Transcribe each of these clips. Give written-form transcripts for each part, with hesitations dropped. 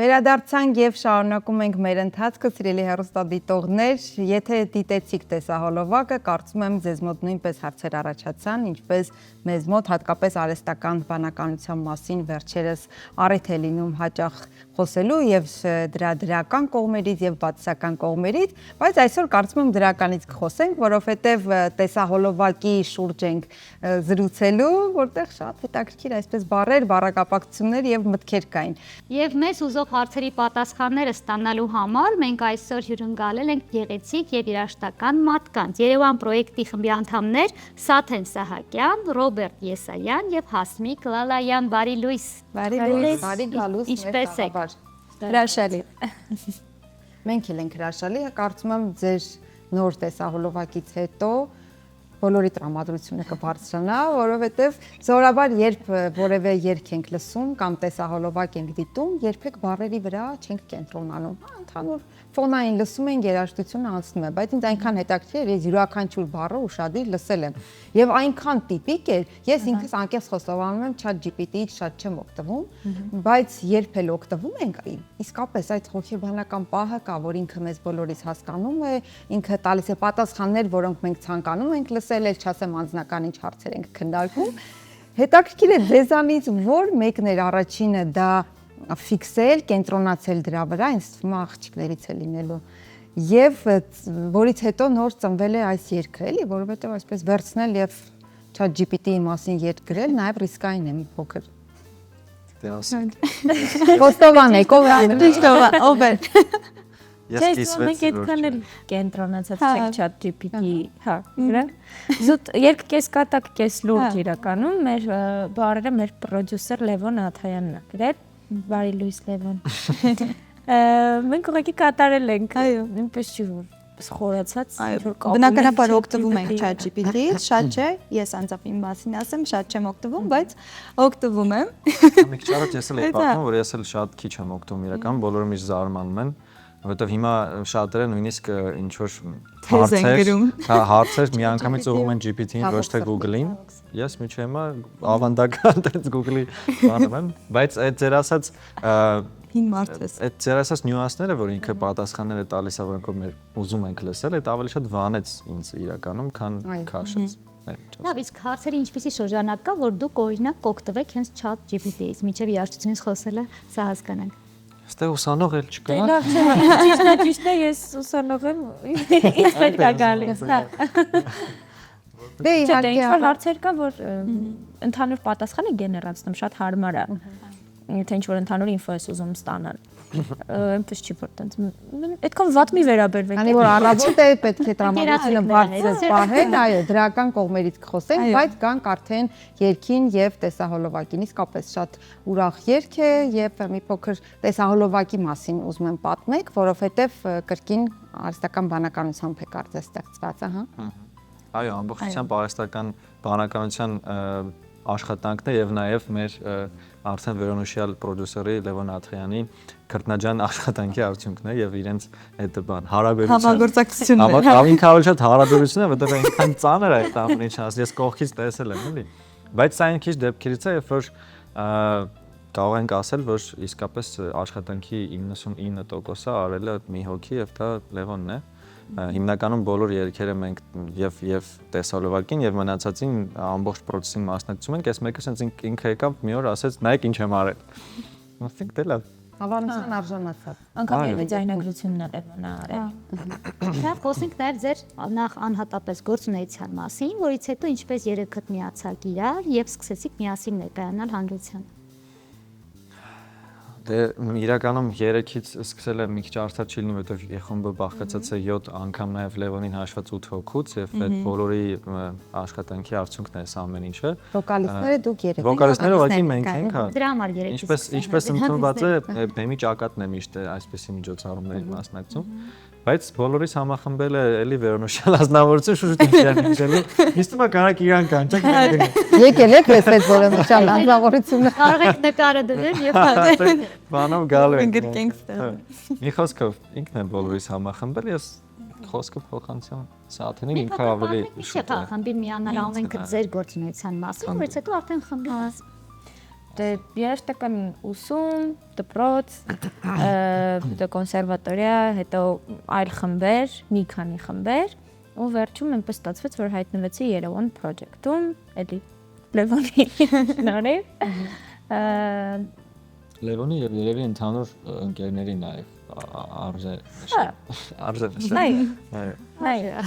Վերադարձանք եւ շարունակում ենք մեր ընթացքը, սիրելի հեռուստադիտողներ, եթե դիտեցիք տեսահոլովակը, կարծում եմ ձեզ մոտ նույնպես հարցեր առաջացան, ինչպես մեզ մոտ հատկապես արհեստական բանականության մասին վերջերս առիթ է լինում հաճախ խոսելու եւ դրա դրական կողմերից եւ բացասական կողմերից, բայց այսօր կարծում եմ դրականից կխոսենք, որովհետեւ տեսահոլովակի շուրջ ենք զրուցելու, որտեղ շատ հետաքրքիր այսպես բառեր, բառակապակցություններ եւ մտքեր կային։ Եվ մեզ ուզող հարցերի պատասխանները ստանալու համար մենք այսօր հյուրընկալել ենք գեղեցիկ եւ երաժշտական մարդկանց։ Երևան պրոյեկտի խմբի անդամներ Սաթեն Սահակյան, Ռոբերտ Եսայան եւ Հասմիկ Լալայան։ Բարի լույս։ Բարի լույս, բարի գալուս։ Ինչպե՞ս եք։ Հրաշալի։ Մենք էլ ենք հրաշալի, կարծում եմ ձեր նոր տեսահոլովակից հետո բոլորի տրամադրությունը կբարձրանա, որովհետև զորաբար երբ որևէ երգ ենք լսում կամ տեսահոլովակ ենք դիտում, երբեք բառերի վրա չենք կենտրոնանում։ Ընդհանուր ֆոնային լսում ենք, երաժշտությունը անցնում է, բայց ինձ այնքան հետաքրքիր էր, ես յուրաքանչյուր բառը ուշադիր լսել եմ։ Եվ այնքան տիպիկ էր, ես ինքս անկեղծ խոստովանում եմ, ChatGPT-ից շատ չեմ օգտվում, բայց երբ էլ օգտվում ենք, իսկապես այդ հոգեբանական պահը կա, որ ինքը մեզ բոլորիս հասկանում է, ինքը տալիս է պատասխաններ, որոնք մենք ցանկանում ենք լսել, էլ չասեմ անձնական ինչ հարցեր ենք քննարկում։ Հետաքրքիր է ձեզանից որ մեկն էր առաջինը դա ֆիքսել, կենտրոնացել դրա վրա, ինձ թվում է աղջիկներից է լինելու։ Եվ որից հետո նոր ծնվել է այս երգը, էլի, որովհետև այսպես վերցնել եւ ChatGPT-ի մասին երգ գրել, նաեւ ռիսկային է մի փոքր։ Խոստովան եք, ով է։ Դիշտովա, ով է։ Ես կիսվեց այդքան էլ կենտրոնացած չեք ChatGPT-ի, հա, վրա։ Զուտ երկ կես կատակ, կես լուրջ իրականում մեր բառերը մեր պրոդյուսեր Լևոն Աթայանն է գրել։ Բարի լույս Լևոն։ Մենք ուղղակի կատարել ենք, նույնպես չի որ խորացած։ Բնականաբար օգտվում ենք ChatGPT-ից, շատ չէ, ես անձամբ իմ մասին ասեմ, շատ չեմ օգտվում, բայց օգտվում եմ։ Մի քիչ առաջ ես էլ եմ պատմում, որ ես էլ շատ քիչ եմ օգտվում իրական, բոլորը միշտ զարմանում են, որովհետև հիմա շատերը նույնիսկ ինչ որ հարցեր միանգամից ուղղում են GPT-ին, ոչ թե Google-ին։ Ես միջի հիմա ավանդական դից Google-ի բանում եմ, բայց այդ ձեր ասած հին մարդ ես։ Այդ ձեր ասած նյուանսները, որ ինքը պատասխանները տալիս է, որոնք մեր ուզում ենք լսել, այդ ավելի շատ վանեց ինձ իրականում, քան քաշեց։ Լավ, իսկ հարցերի ինչպիսի շրջանակ կա, որ դուք օրինակ կօգտվեք հենց ChatGPT-ից, միջև երաժշտությունից խոսելը, սա հասկանանք։ Այստեղ ուսանող էլ չկա։ Լավ չէ, ճիշտ է, ես ուսանող եմ, ինձ պետք է գալիս, հա։ Դե իհարկե ինչ-որ հարցեր կա, որ ընդհանուր պատասխանը գեներացնում շատ հարմար է։ Եթե ինչ-որ ընդհանուր ինֆո ես ուզում ստանալ։ Այնպես չի որ տենց այդքան վատ մի վերաբերվեք։ Քանի որ առավոտ է պետք է տրամադրությունը բարձր պահել, այո, դրական կողմերից կխոսենք, բայց կանք արդեն երգին եւ տեսահոլովակին, իսկապես շատ ուրախ երգ է եւ մի փոքր տեսահոլովակի մասին ուզում եմ պատմեք, որովհետեւ կրկին արհեստական բանականությամբ է կարծես ստեղծված, ահա։ Այո, ամբողջությամբ արհեստական բանականության աշխատանքն է եւ նաեւ մեր արդեն վերոնշյալ պրոդյուսերի Լևոն Աթայանի քրտնաջան աշխատանքի արդյունքն է եւ իրենց այդ բան հարաբերությունը Համագործակցությունն է։ Ավելի ավելի շատ հարաբերություն է, որտեղ այնքան ծանր է այդ ամեն ինչը, ես կողքից տեսել եմ, էլի։ Բայց սա այն քիչ դեպքերից է, երբ որ կարող ենք ասել, որ իսկապես աշխատանքի 99%-ը արել է մի հոգի եւ դա Լևոնն է։ Հիմնականում բոլոր երգերը մենք եւ տեսահոլովակին եւ մնացածին ամբողջ process-ին մասնակցում ենք, այս մեկը sense ինքը եկավ մի օր ասեց նայեք ինչ եմ արել։ Ասենք դե լավ։ Հավանության արժանացած։ Անկամ ձայնագրությունն է Լևոնը արել։ Դա խոսենք նաև ձեր նախ անհատապես գործունեության մասին, որից հետո ինչպես երեքդ միացաք իրար եւ սկսեցիք միասին ներկայանալ հանրությանը։ Դե իրականում 3-ից սկսել եմ մի քիչ արդար չի լինում, որովհետև խումբը բաղկացած է 7 անգամ նաև Լևոնին հաշված 8 հոգուց եւ այդ բոլորի աշխատանքի արդյունքն է այս ամեն ինչը։ Վոկալիստները դուք 3 եք։ Վոկալիստները ուղղակի մենք ենք, հա։ Դրա համար 3-ից։ Ինչպես ընդունված է, բեմի ճակատն է միշտ այսպեսի միջոցառումների մասնակցում։ Բայց բոլորիս համախմբել է էլի վերոնշյալ ազնվորություն շուտ ինչի։ Իստում է կարակ իրան կանչեք։ Եկել եք լսել վերոնշյալ ազնվորությունը։ Կարող եք նկարը դնել եւ բանով գալու ենք։ Գրկենք ստեղ։ Մի խոսքով ինքն է բոլորիս համախմբել, ես խոսքը փոխանցում Սաթենին ինքը ավելի շուտ է։ Խմբի միանալ ամենքը ձեր գործունեության մասին, որից հետո արդեն խմբի։ երաժշտական ուսում, դպրոց, հետո կոնսերվատորիա, հետո այլ խմբեր, մի քանի խմբեր, ու վերջում այնպես ստացվեց, որ հայտնվեցի Երևան project-ում, էլի Լևոնի շնորհիվ։ Լևոնի եւ երևի ընդհանուր ընկերների նաեւ արժե Այո։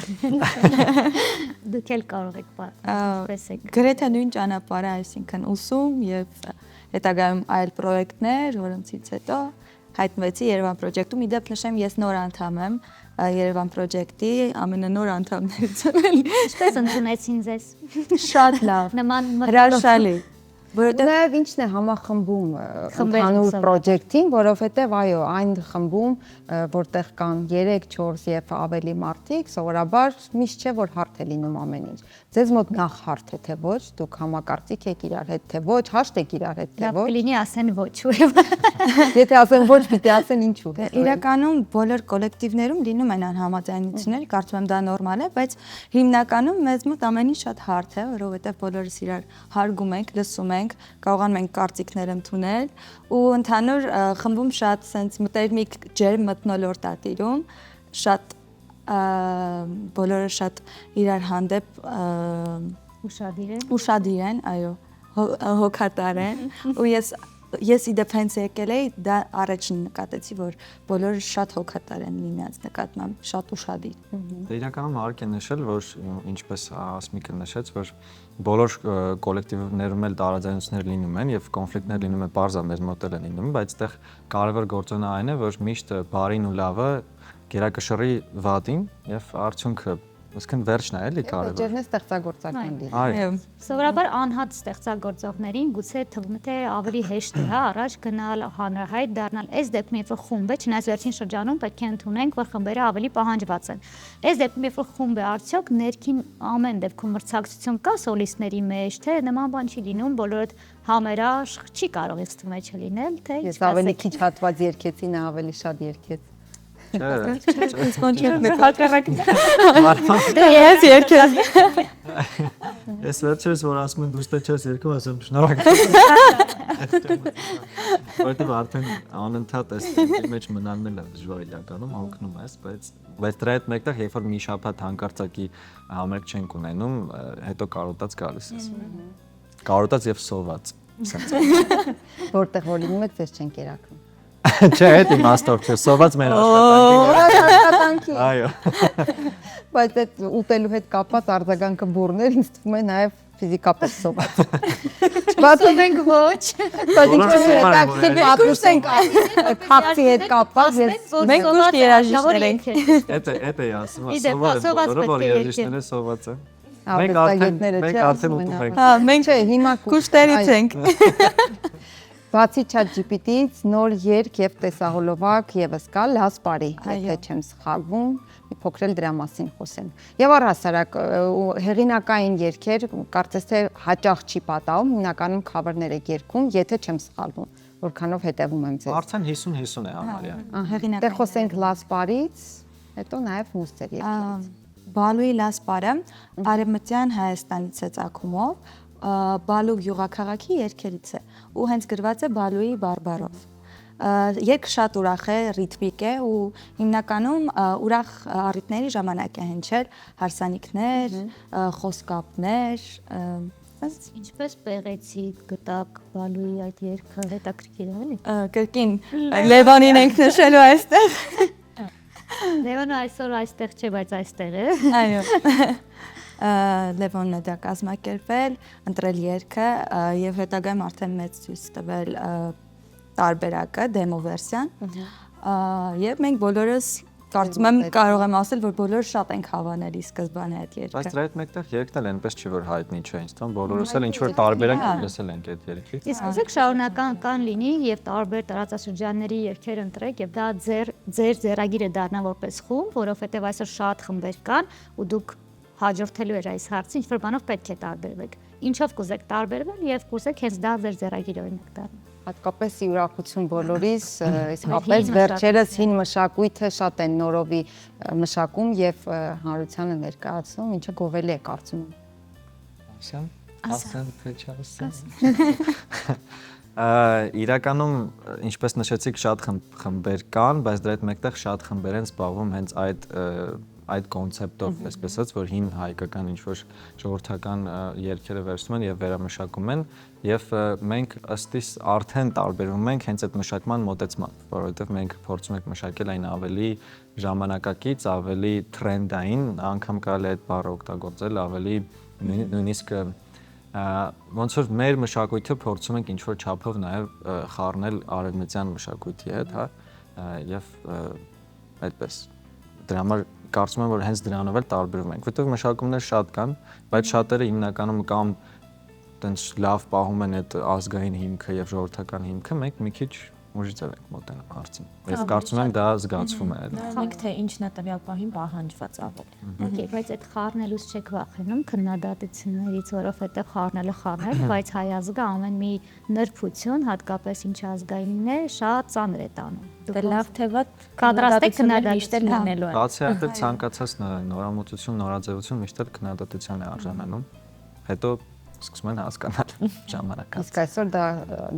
Դուք էլ կարող եք պատասխանել։ Գրեթե նույն ճանապարհը, այսինքն ուսում եւ հետագայում այլ պրոյեկտներ, որոնցից հետո հայտնվեցի Երևան project-ում։ Իդեպ նշեմ, ես նոր անդամ եմ Երևան project-ի, ամենանոր անդամներից եմ։ Ինչպես ընդունեցին ձեզ։ Շատ լավ, Նման հրաշալի։ Որովհետեւ Նաև ինչն է համախմբում Խմբեր ընդհանուր ուսում։ պրոջեկտին, որովհետև այո, այն խմբում, որտեղ կան 3, 4 եւ ավելի մարդիկ, սովորաբար միշտ չէ որ հարթ է լինում ամեն ինչ։ Ձեզ մոտ նախ հարթ է թե ոչ, դուք համակարծիք եք իրար հետ թե ոչ, հաշտ եք իրար հետ թե լավ ոչ։ կլինի ասեն ոչ ուրեմն։ Եթե ասեն ոչ, պիտի ասեն ինչու։ իրականում բոլոր կոլեկտիվներում լինում են անհամաձայնություններ, կարծում եմ դա նորմալ է, բայց հիմնականում մեզ մոտ ամեն ինչ շատ հարթ է, որովհետև բոլորս իրար հարգում ենք, լսում ենք, կարողանում ենք կարծիքներ ընդունել ու ընդհանուր խմբում շատ sense մտերմիկ ջերմ մթնոլորտ է տիրում, շատ բոլորը շատ իրար հանդեպ ուշադիր են, այո, հոգատար են ու ես իդեպ հենց եկել էի, դա առաջին նկատեցի, որ բոլորը շատ հոգատար են միմյանց նկատմամբ, շատ ուշադիր։ Դե իրականում հարկ է նշել, որ ինչպես Ասմիկը նշեց, որ բոլոր կոլեկտիվներում էլ տարաձայնություններ լինում են եւ կոնֆլիկտներ լինում են, բարձր մեզ մոտ էլ են լինում, բայց այդտեղ կարևոր գործոնը այն է, որ միշտ բարին ու լավը գերակշռի վատին եւ արդյունքը Ոսկեն վերջն է, էլի կարևոր։ Ջերնը ստեղծագործական լինի։ Այո։ Սովորաբար անհատ ստեղծագործողներին գուցե թվում է թե ավելի հեշտ է, հա, առաջ գնալ, հանրահայտ դառնալ։ Այս դեպքում երբ որ խումբ է, չնայած վերջին շրջանում պետք է ընդունենք, որ խմբերը ավելի պահանջված են։ Այս դեպքում երբ որ խումբ է, արդյոք ներքին ամեն դեպքում մրցակցություն կա սոլիստների մեջ, թե նման բան չի լինում, բոլորդ համերաշխ չի կարող ինձ թվում է չլինել, թե Ես ավելի քիչ հատված երկեցի, նա ավելի շատ երկեց։ Ես երկել։ Ես վերջերս որ ասում եմ դու ստեչես երկու ասեմ շնորհակալ։ Որտեղ արդեն անընդհատ էս մեջ մնալն է դժվար իրականում հոգնում ես, բայց դրա հետ մեկտեղ երբ որ մի շաբաթ հանկարծակի համերգ չենք ունենում, հետո կարոտած գալիս ես։ Կարոտած եւ սոված։ Որտեղ որ լինում է, ձեզ չեն կերակրում։ Չէ, այդ իմաստով չէ, սոված մեր աշխատանքի։ Այո։ Բայց այդ ուտելու հետ կապված արձագանքը բուրներ ինձ թվում է նաև ֆիզիկապես սոված։ Բացում ենք ոչ։ Բայց ինչպես հետաքրքիր պատմենք քապի հետ կապված ես Մենք ուշ երաժիշտներ ենք։ Էդ է ասում, սոված, որ երաժիշտները սոված են։ Մենք արդեն ուտում ենք։ Հա, մենք չէ, հիմա կուշտերից ենք։ Բացի ChatGPT-ից նոր երգ եւ տեսահոլովակ եւս կա Լասպարի, եթե չեմ սխալվում, մի փոքր էլ դրա մասին խոսենք։ Եվ առհասարակ հեղինակային երգեր, կարծես թե հաճախ չի պատահում, հիմնականում cover-ներ եք երգում, եթե չեմ սխալվում, որքանով հետևում եմ ձեզ։ Արդեն 50-50 է համարյա։ Հեղինակային։ Դե խոսենք Լասպարից, հետո նաեւ մուստեր երգից։ Բալուի Լասպարը Արևմտյան Հայաստանից է ծագումով, Բալու գյուղաքաղաքի երգերից է ու հենց գրված է Բալուի բարբառով։ Երգը շատ ուրախ է, ռիթմիկ է ու հիմնականում ուրախ առիթների ժամանակ է հնչել հարսանիքներ, խոսքապներ, Ինչպես պեղեցիք, գտակ Բալուի այդ երգը հետաքրքիր է, էլի։ Կրկին Լևոնին ենք նշելու այստեղ։ Լևոնը այսօր այստեղ չէ, բայց այստեղ է։ Այո։ Լևոնն է դա կազմակերպել, ընտրել երգը եւ հետագայում արդեն մեծ ցույց տվել տարբերակը, դեմո վերսիան։ Եվ մենք բոլորս կարծում եմ կարող եմ ասել, որ բոլորը շատ ենք հավանել ի սկզբանե այդ երգը։ Բայց դրա հետ մեկտեղ երգն էլ այնպես չի որ հայտնի չէ, ինձ թվում բոլորս էլ ինչ որ տարբերակ լսել ենք այդ երգից։ Իսկ ուզեք շարունակական լինի եւ տարբեր տարածաշրջանների երգեր ընտրեք եւ դա ձեր ձեռագիրը դառնա որպես խումբ, որովհետեւ այսօր շատ խմբեր կան ու դուք հաջորդելու էր այս հարցը, ինչ որ բանով պետք է տարբերվեք։ Ինչով կուզեք տարբերվել եւ կուզեք հենց դա ձեր ձեռագիրը օրինակ դառնա։ Հատկապես ուրախություն բոլորիս, իսկապես վերջերս հին մշակույթը շատ են նորովի մշակում եւ հանրությանը ներկայացնում, ինչը գովելի է կարծում եմ։ Ասեմ, թե չասեմ։ Իրականում ինչպես նշեցիք, շատ խմբեր կան, բայց դրա հետ մեկտեղ շատ խմբեր են զբաղվում հենց այդ կոնցեպտով, այսպես ասած, որ հին հայկական ինչ-որ ժողովրդական երգերը վերցնում են եւ վերամշակում են, եւ մենք ըստիս արդեն տարբերվում ենք հենց այդ մշակման մոտեցմամբ, որովհետեւ մենք փորձում ենք մշակել այն ավելի ժամանակակից, ավելի տրենդային, անգամ կարելի է այդ բառը օգտագործել, ավելի նույնիսկ ոնց որ մեր մշակույթը փորձում ենք ինչ-որ չափով նաև խառնել արևմտյան մշակույթի հետ, հա, եւ այդպես։ Դրա համար կարծում եմ, որ հենց դրանով էլ տարբերվում ենք, որովհետեւ մշակումներ շատ կան, բայց շատերը հիմնականում կամ տենց լավ պահում են այդ ազգային հիմքը եւ ժողովրդական հիմքը, մենք մի քիչ ուժից ենք մոտենում հարցին։ Ես կարծում եմ դա զգացվում է։ Մենք թե ինչն է տվյալ պահին պահանջված ավելի։ Okay, բայց այդ խառնելուց չեք վախենում քննադատություններից, որովհետև խառնելը խառնել, բայց հայ ազգը ամեն մի նրբություն, հատկապես ինչ ազգայինն է, շատ ծանր է տանում։ Դե լավ թե վատ Կադրաստեք միշտ էլ լինելու է։ Բացի այդ ցանկացած նորամուծություն, նորաձևություն միշտ էլ քննադատության է արժանանում։ Հետո սկսում են հասկանալ ժամանակը։ Իսկ այսօր դա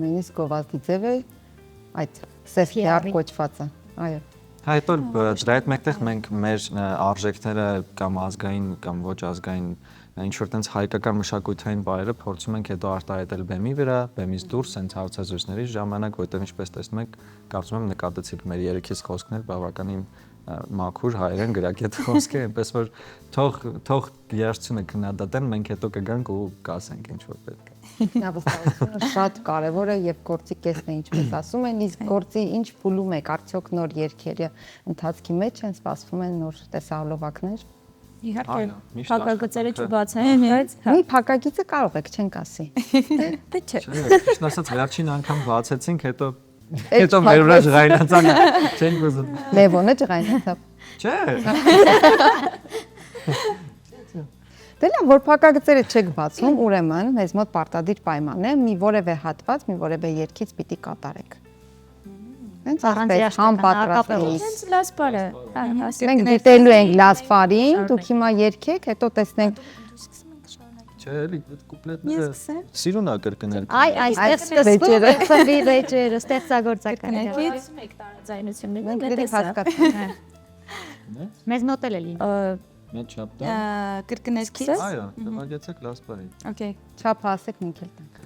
նույնիսկ գովազդի ձև է այդ սեֆիար կոչվածը, այո։ Հետո դրա հետ մեկտեղ մենք մեր արժեքները կամ ազգային կամ ոչ ազգային ինչ որ տենց հայկական մշակութային բարերը փորձում ենք հետո արտահայտել բեմի վրա, բեմից դուրս հենց հարցազրույցների ժամանակ, որտեղ ինչպես տեսնում եք, կարծում եմ նկատեցիք մեր երեքից խոսքներ բավականին մաքուր հայերեն գրագետ խոսք է, այնպես որ թող երաշխությունը քննադատեն, մենք հետո կգանք ու կասենք ինչ որ պետք է։ Ինքնավստահությունը շատ կարևոր է եւ գործի կեսն է, ինչպես ասում են, իսկ գործի ինչ փուլում եք, արդյոք նոր երգերը ընթացքի մեջ են, սպասվում են նոր տեսահոլովակներ։ Իհարկե, փակագծերը չբացեն, բայց Մի փակագիծը կարող եք, չենք ասի։ դե չէ։ Ճիշտ ասած, վերջին անգամ բացեցինք, հետո մեր վրա ժղայնացան, չենք ուզում։ Լևոնը ջղայնացավ։ Չէ։ Դե լավ, որ փակագծերը չեք բացում, ուրեմն մեզ մոտ պարտադիր պայման է, մի որևէ հատված, մի որևէ երգից պիտի կատարեք։ Հենց այսպես համապատրաստվից։ Հենց լասպար է։ Մենք դիտելու ենք լասֆարին, դուք հիմա երգեք, հետո տեսնենք Չէ, էլի այդ կուպլետները սիրուն է կրկնել։ Այ այստեղ սկսվում է խմբի ռեջերը, ստեղծագործականները։ Կից մեկ տարաձայնություններ մենք դե դեռ հասկացանք։ Մեզ մոտ էլ է լինում։ Մեծ չափ դա։ Կրկնեցքից։ Այո, նվագեցեք լասպարի։ Okay։ Չափ ասեք մենք էլ տանք։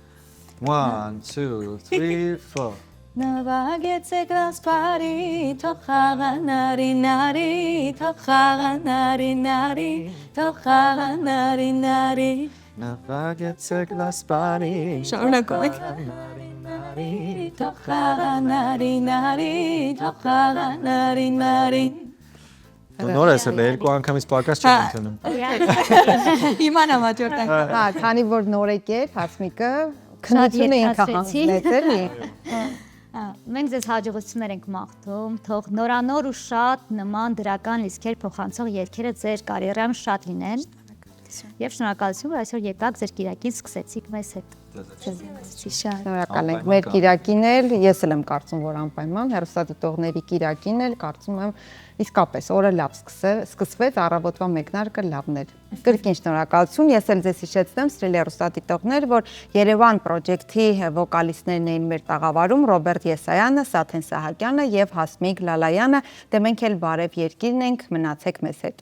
1 2 3 4 Նվագեցեք լասպարի, թող խաղանարի նարի, թող խաղանարի նարի, թող խաղանարի նարի։ Նվագեցեք լասպարի։ Շարունակում եք։ Թող խաղանարի նարի, թող խաղանարի նարի։ Դու նոր ես էլ երկու անգամից պակաս չեմ ընդունում։ Իմանամ հաջորդ Հա, քանի որ նոր եկեր, Հասմիկը քննությունը ինքը հանձնեց էլի։ Մենք ձեզ հաջողություններ ենք մաղթում, թող նորանոր ու շատ նման դրական լիցքեր փոխանցող երգերը ձեր կարիերայում շատ լինեն։ Եվ շնորհակալություն, որ այսօր եկաք ձեր կիրակին սկսեցիք մեզ հետ։ Շնորհակալ ենք մեր կիրակին էլ, ես էլ եմ կարծում, որ անպայման հեռուստադիտողների կիրակին էլ կարծում եմ իսկապես օրը լավ սկսվեց, առավոտվա մեկնարկը լավն էր։ Կրկին շնորհակալություն, ես էլ ձեզ հիշեցնեմ, սիրելի հեռուստադիտողներ, որ Երևան պրոջեկտի վոկալիստներն էին մեր տաղավարում Ռոբերտ Եսայանը, Սաթեն Սահակյանը եւ Հասմիկ Լալայանը, դե մենք էլ բարև երկիրն ենք, մնացեք մեզ հետ։